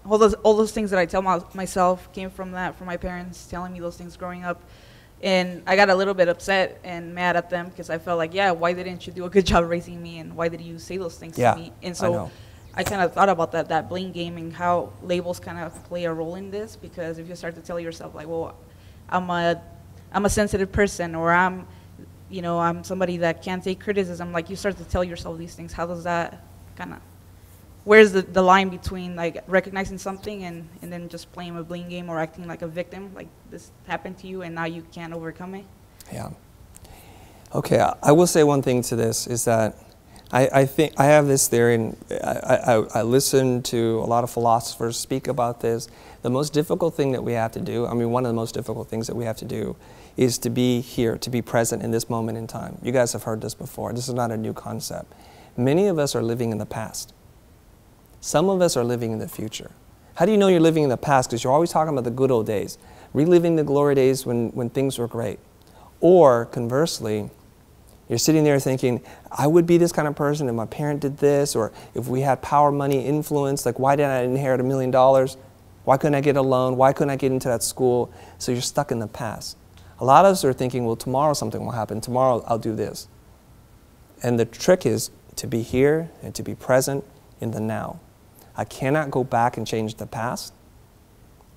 all those things that I tell myself came from my parents telling me those things growing up. And I got a little bit upset and mad at them because I felt like, yeah, why didn't you do a good job raising me, and why did you say those things to me? And so I kind of thought about that blame game and how labels kind of play a role in this, because if you start to tell yourself like, well, I'm a sensitive person, or I'm somebody that can't take criticism, like you start to tell yourself these things, how does that kind of, where's the line between like recognizing something and then just playing a blame game or acting like a victim, like this happened to you and now you can't overcome it? Yeah. Okay, I will say one thing to this is that I think I have this theory, and I listen to a lot of philosophers speak about this. The most difficult thing that we have to do, I mean, one of the most difficult things that we have to do is to be here, to be present in this moment in time. You guys have heard this before. This is not a new concept. Many of us are living in the past. Some of us are living in the future. How do you know you're living in the past? Because you're always talking about the good old days, reliving the glory days when things were great. Or conversely, you're sitting there thinking, I would be this kind of person if my parent did this, or if we had power, money, influence, like why didn't I inherit $1 million? Why couldn't I get a loan? Why couldn't I get into that school? So you're stuck in the past. A lot of us are thinking, well, tomorrow something will happen. Tomorrow I'll do this. And the trick is to be here and to be present in the now. I cannot go back and change the past.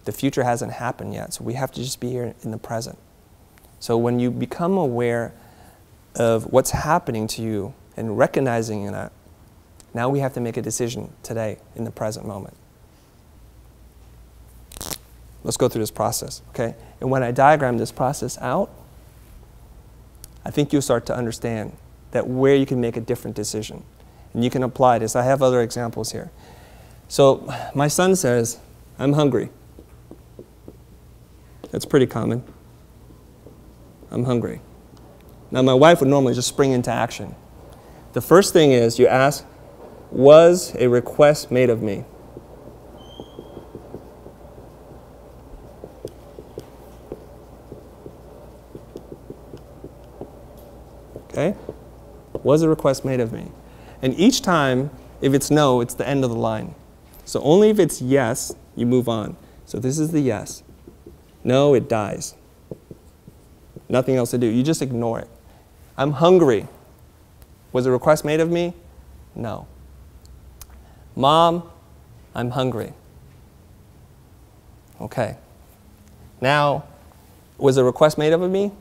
The future hasn't happened yet, so we have to just be here in the present. So when you become aware of what's happening to you and recognizing that, now we have to make a decision today in the present moment. Let's go through this process, okay? And when I diagram this process out, I think you'll start to understand that where you can make a different decision. And you can apply this. I have other examples here. So my son says, I'm hungry. That's pretty common. I'm hungry. Now my wife would normally just spring into action. The first thing is you ask, was a request made of me? Okay? Was a request made of me? And each time, if it's no, it's the end of the line. So only if it's yes, you move on. So this is the yes. No, it dies. Nothing else to do. You just ignore it. I'm hungry. Was a request made of me? No. Mom, I'm hungry. Okay. Now, was a request made of me? No.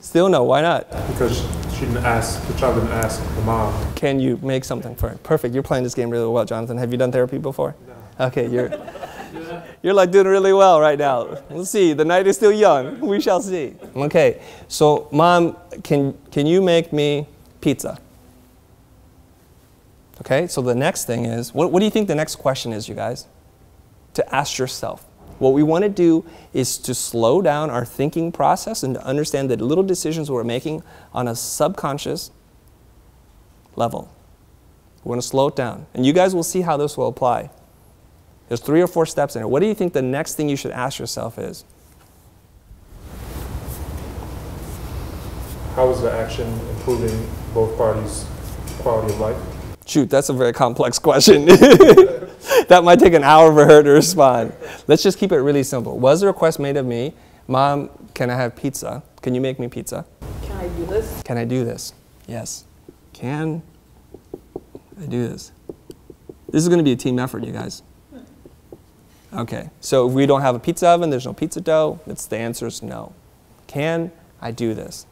Still no. Why not? Because she didn't ask, the child didn't ask the mom. Can you make something for it? Perfect. You're playing this game really well, Jonathan. Have you done therapy before? No. Okay, you're like doing really well right now. We'll see. The night is still young. We shall see. Okay. So, Mom, can you make me pizza? Okay. So the next thing is, what do you think the next question is, you guys? To ask yourself. What we want to do is to slow down our thinking process and to understand that little decisions we're making on a subconscious level. We want to slow it down. And you guys will see how this will apply. There's 3 or 4 steps in it. What do you think the next thing you should ask yourself is? How is the action improving both parties' quality of life? Shoot, that's a very complex question. That might take an hour for her to respond. Let's just keep it really simple. Was a request made of me? Mom, can I have pizza? Can you make me pizza? Can I do this? Can I do this? Yes. Can I do this? This is going to be a team effort, you guys. Okay, so if we don't have a pizza oven, there's no pizza dough, the answer is no. Can I do this?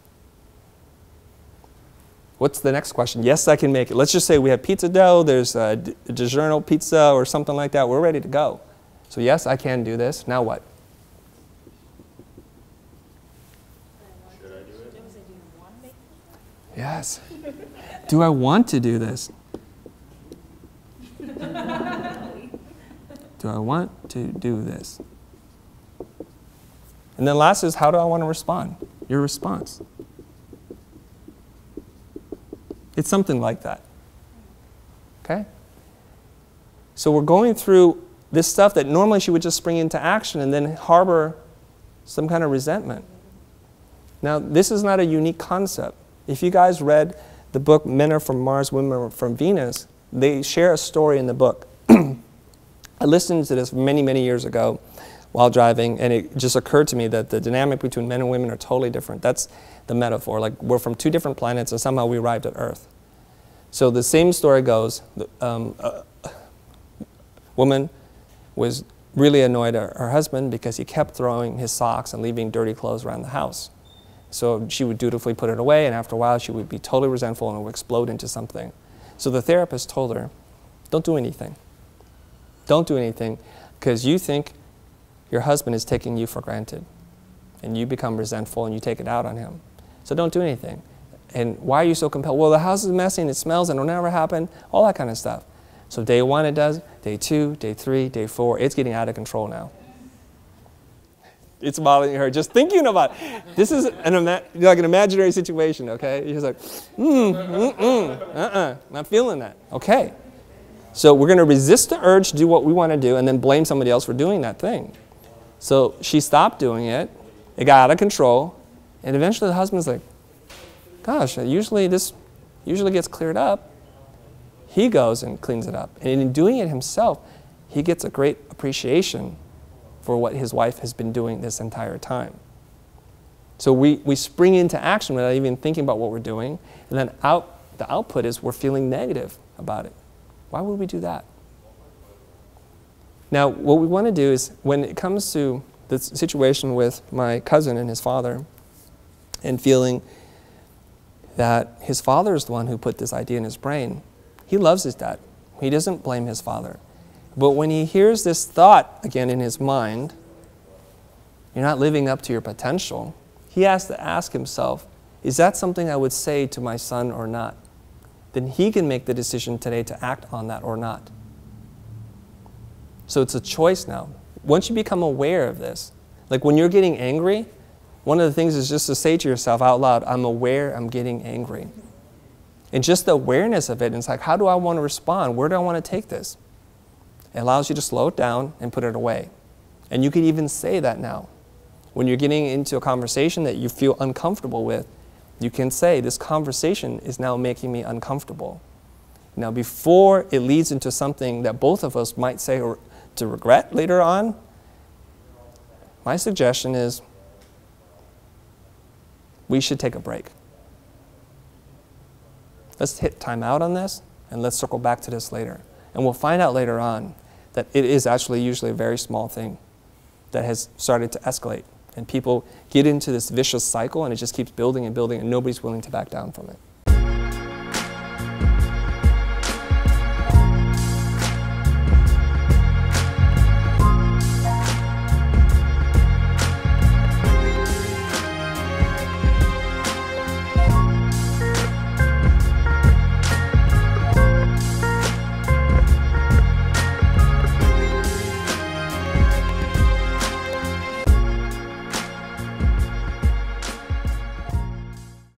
What's the next question? Yes, I can make it. Let's just say we have pizza dough, there's a DiGiorno pizza or something like that. We're ready to go. So yes, I can do this. Now what? Should I do it? Yes. Do I want to do this? Do I want to do this? And then last is, how do I want to respond? Your response. It's something like that. Okay? So we're going through this stuff that normally she would just spring into action and then harbor some kind of resentment. Now, this is not a unique concept. If you guys read the book Men Are From Mars, Women Are From Venus, they share a story in the book I listened to this many, many years ago while driving, and it just occurred to me that the dynamic between men and women are totally different. That's the metaphor. Like, we're from two different planets, and somehow we arrived at Earth. So the same story goes. A woman was really annoyed at her husband because he kept throwing his socks and leaving dirty clothes around the house. So she would dutifully put it away, and after a while she would be totally resentful and it would explode into something. So the therapist told her, don't do anything. Don't do anything, because you think your husband is taking you for granted, and you become resentful and you take it out on him. So don't do anything. And why are you so compelled? Well, the house is messy and it smells and it'll never happen, all that kind of stuff. So day 1 it does, day 2, day 3, day 4, it's getting out of control now. It's bothering her just thinking about it. This is like an imaginary situation, okay? You're just like, not feeling that. Okay. So we're going to resist the urge to do what we want to do and then blame somebody else for doing that thing. So she stopped doing it. It got out of control. And eventually the husband's like, gosh, this usually gets cleared up. He goes and cleans it up. And in doing it himself, he gets a great appreciation for what his wife has been doing this entire time. So we spring into action without even thinking about what we're doing. And then the output is we're feeling negative about it. Why would we do that? Now, what we want to do is, when it comes to the situation with my cousin and his father, and feeling that his father is the one who put this idea in his brain, he loves his dad. He doesn't blame his father. But when he hears this thought again in his mind, you're not living up to your potential, he has to ask himself, is that something I would say to my son or not? Then he can make the decision today to act on that or not. So it's a choice now. Once you become aware of this, like when you're getting angry, one of the things is just to say to yourself out loud, I'm aware I'm getting angry. And just the awareness of it, and it's like, how do I want to respond? Where do I want to take this? It allows you to slow it down and put it away. And you can even say that now. When you're getting into a conversation that you feel uncomfortable with, you can say, this conversation is now making me uncomfortable. Now, before it leads into something that both of us might say or to regret later on, my suggestion is we should take a break. Let's hit time out on this, and let's circle back to this later. And we'll find out later on that it is actually usually a very small thing that has started to escalate. And people get into this vicious cycle, and it just keeps building and building, and nobody's willing to back down from it.